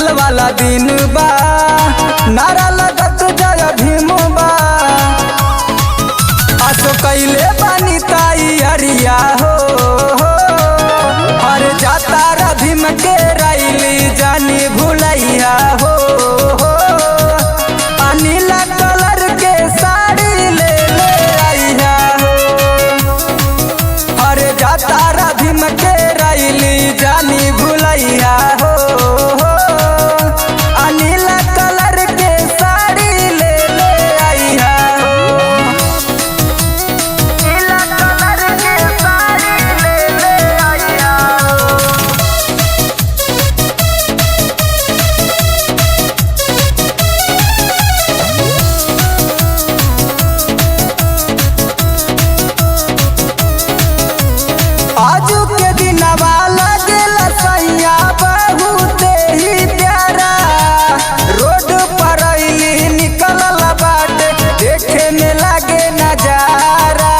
कल वाला दिन बा नारा लगत जय भीम बा आसो कैले बानी ताई अरिया हो हर जाता रा भीम के रैली जानी भुलैया हो नीला कलर के साड़ी ले ले आइया हो हर जाता रा भीम के रैली जानी भुलैया हो नीला कलर के साड़ी ले ले आइया हो नीला कलर के साड़ी ले ले आइया हो। आजू के दिनवा लगेल सैया बहुते ही प्यारा रोड पर अइली निकलल बाटे देखे में लागे नजारा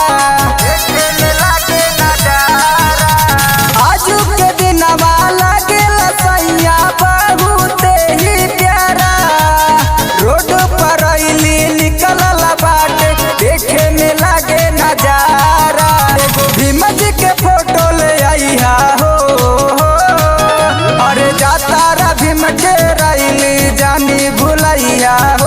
आजू के दिनवा लगेल सैया बहुते ही प्यारा रोड पर अइली निकलल बाटे देखे में लागे नजारा भीम जी के फोटो ले आइया हो अरे जाता रा भीम के रैली जानी भुलैया हो